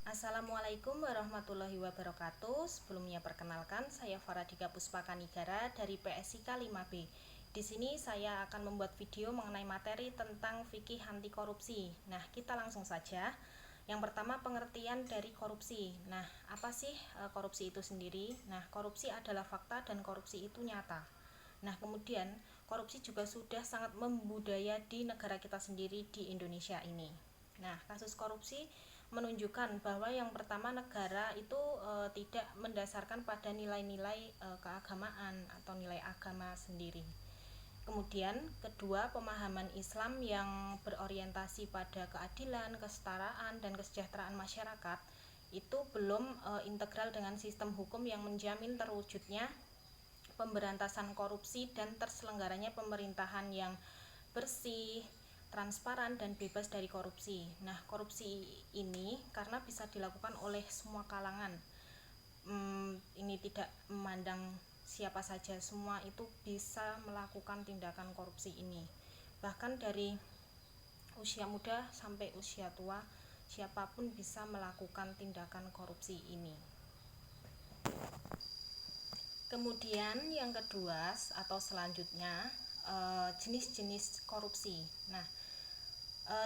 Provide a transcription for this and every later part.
Assalamualaikum warahmatullahi wabarakatuh. Sebelumnya perkenalkan, saya Faradika Puspakanigara dari PSIK 5B. Di sini saya akan membuat video mengenai materi tentang fikih anti korupsi. Nah, kita langsung saja. Yang pertama, pengertian dari korupsi. Nah, apa sih korupsi itu sendiri? Nah, korupsi adalah fakta dan korupsi itu nyata. Nah, kemudian korupsi juga sudah sangat membudaya di negara kita sendiri di Indonesia ini. Nah, kasus korupsi menunjukkan bahwa yang pertama, negara itu tidak mendasarkan pada nilai-nilai keagamaan atau nilai agama sendiri. Kemudian kedua, pemahaman Islam yang berorientasi pada keadilan, kesetaraan, dan kesejahteraan masyarakat itu belum integral dengan sistem hukum yang menjamin terwujudnya pemberantasan korupsi dan terselenggaranya pemerintahan yang bersih, transparan, dan bebas dari korupsi. Nah, korupsi ini karena bisa dilakukan oleh semua kalangan, ini tidak memandang siapa saja, semua itu bisa melakukan tindakan korupsi ini. Bahkan dari usia muda sampai usia tua, siapapun bisa melakukan tindakan korupsi ini. Kemudian yang kedua atau selanjutnya, jenis-jenis korupsi. Nah,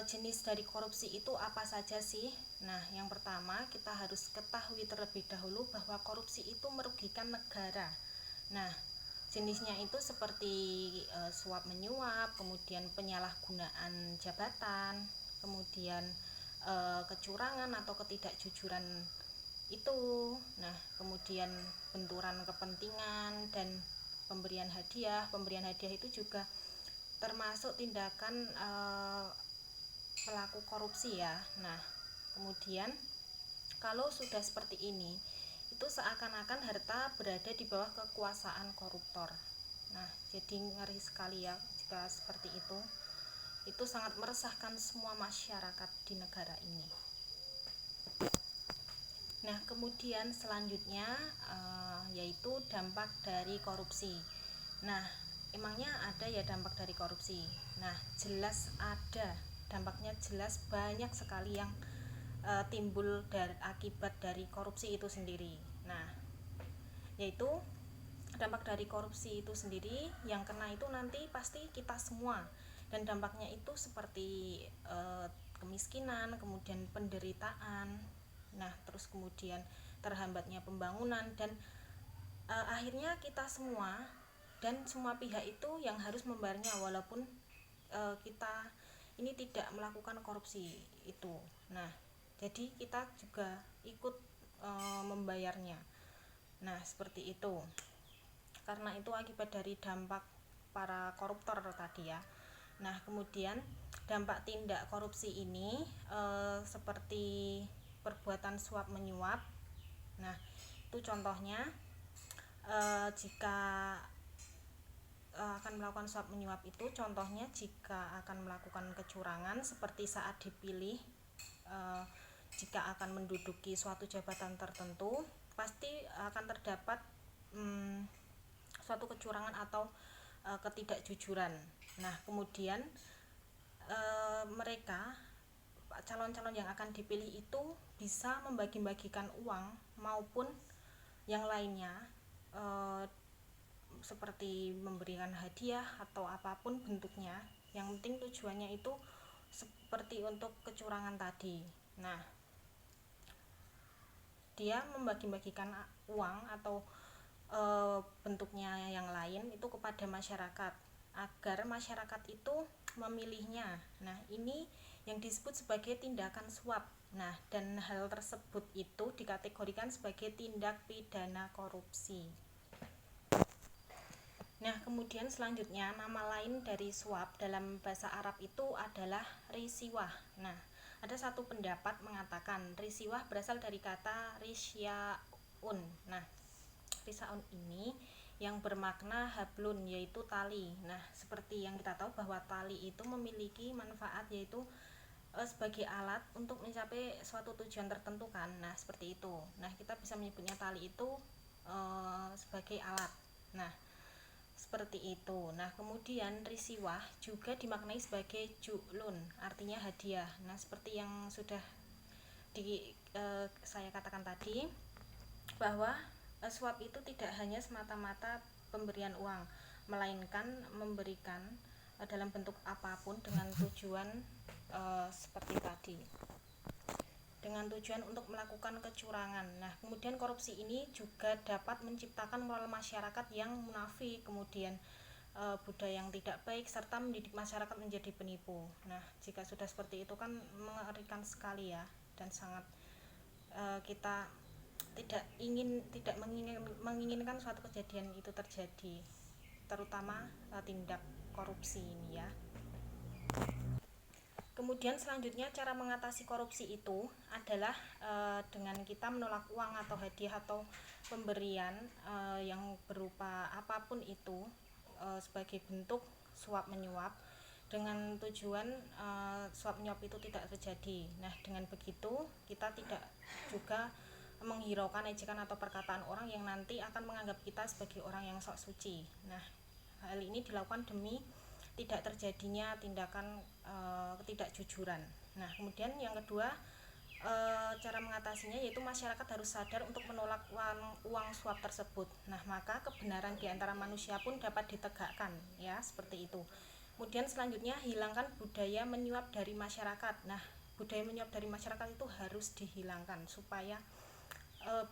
jenis dari korupsi itu apa saja sih? Nah, yang pertama kita harus ketahui terlebih dahulu bahwa korupsi itu merugikan negara. Nah, jenisnya itu seperti suap menyuap, kemudian penyalahgunaan jabatan, kemudian kecurangan atau ketidakjujuran itu. Nah, kemudian benturan kepentingan dan pemberian hadiah. Pemberian hadiah itu juga termasuk tindakan pelaku korupsi ya. Nah, kemudian kalau sudah seperti ini, itu seakan-akan harta berada di bawah kekuasaan koruptor. Nah, jadi ngeri sekali ya jika seperti itu. Itu sangat meresahkan semua masyarakat di negara ini. Nah, kemudian selanjutnya yaitu dampak dari korupsi. Nah, emangnya ada ya dampak dari korupsi? Nah, jelas ada. Dampaknya jelas banyak sekali yang timbul dari akibat dari korupsi itu sendiri. Nah, yaitu dampak dari korupsi itu sendiri yang kena itu nanti pasti kita semua, dan dampaknya itu seperti kemiskinan, kemudian penderitaan. Nah, terus kemudian terhambatnya pembangunan dan akhirnya kita semua dan semua pihak itu yang harus membayarnya walaupun kita ini tidak melakukan korupsi itu. Nah, jadi kita juga ikut membayarnya. Nah, seperti itu. Karena itu akibat dari dampak para koruptor tadi ya. Nah, kemudian dampak tindak korupsi ini seperti perbuatan suap menyuap. Nah, itu contohnya jika akan melakukan suap menyuap itu contohnya jika akan melakukan kecurangan seperti saat dipilih, jika akan menduduki suatu jabatan tertentu pasti akan terdapat suatu kecurangan atau ketidakjujuran. Nah, kemudian mereka calon-calon yang akan dipilih itu bisa membagi-bagikan uang maupun yang lainnya, seperti memberikan hadiah atau apapun bentuknya, yang penting tujuannya itu seperti untuk kecurangan tadi. Nah, dia membagi-bagikan uang atau bentuknya yang lain itu kepada masyarakat agar masyarakat itu memilihnya. Nah, ini yang disebut sebagai tindakan suap. Nah, dan hal tersebut itu dikategorikan sebagai tindak pidana korupsi. Nah, kemudian selanjutnya nama lain dari suap dalam bahasa Arab itu adalah risiwah. Nah, ada satu pendapat mengatakan risiwah berasal dari kata risyaun. Nah, risyaun ini yang bermakna hablun, yaitu tali. Nah, seperti yang kita tahu bahwa tali itu memiliki manfaat yaitu sebagai alat untuk mencapai suatu tujuan tertentu kan. Nah, seperti itu. Nah, kita bisa menyebutnya tali itu sebagai alat. Nah, seperti itu. Nah, kemudian risiwah juga dimaknai sebagai ju'lun, artinya hadiah. Nah, seperti yang sudah saya katakan tadi bahwa suap itu tidak hanya semata-mata pemberian uang, melainkan memberikan dalam bentuk apapun dengan tujuan seperti tadi, dengan tujuan untuk melakukan kecurangan. Nah, kemudian korupsi ini juga dapat menciptakan moral masyarakat yang munafik, kemudian budaya yang tidak baik, serta mendidik masyarakat menjadi penipu. Nah, jika sudah seperti itu kan mengerikan sekali ya, dan sangat kita tidak menginginkan suatu kejadian itu terjadi, terutama tindak korupsi ini ya. Kemudian selanjutnya cara mengatasi korupsi itu adalah dengan kita menolak uang atau hadiah atau pemberian yang berupa apapun itu sebagai bentuk suap menyuap, dengan tujuan suap menyuap itu tidak terjadi. Nah, dengan begitu kita tidak juga menghiraukan ejekan atau perkataan orang yang nanti akan menganggap kita sebagai orang yang sok suci. Nah, hal ini dilakukan demi tidak terjadinya tindakan ketidakjujuran. Nah, kemudian yang kedua, cara mengatasinya yaitu masyarakat harus sadar untuk menolak uang suap tersebut. Nah, maka kebenaran di antara manusia pun dapat ditegakkan ya, seperti itu. Kemudian selanjutnya, hilangkan budaya menyuap dari masyarakat. Nah, budaya menyuap dari masyarakat itu harus dihilangkan supaya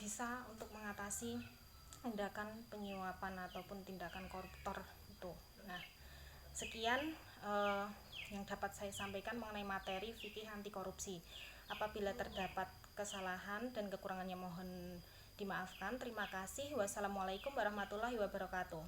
bisa untuk mengatasi tindakan penyuapan ataupun tindakan koruptor itu. Nah, sekian yang dapat saya sampaikan mengenai materi fikih anti korupsi. Apabila terdapat kesalahan dan kekurangannya mohon dimaafkan. Terima kasih. Wassalamualaikum warahmatullahi wabarakatuh.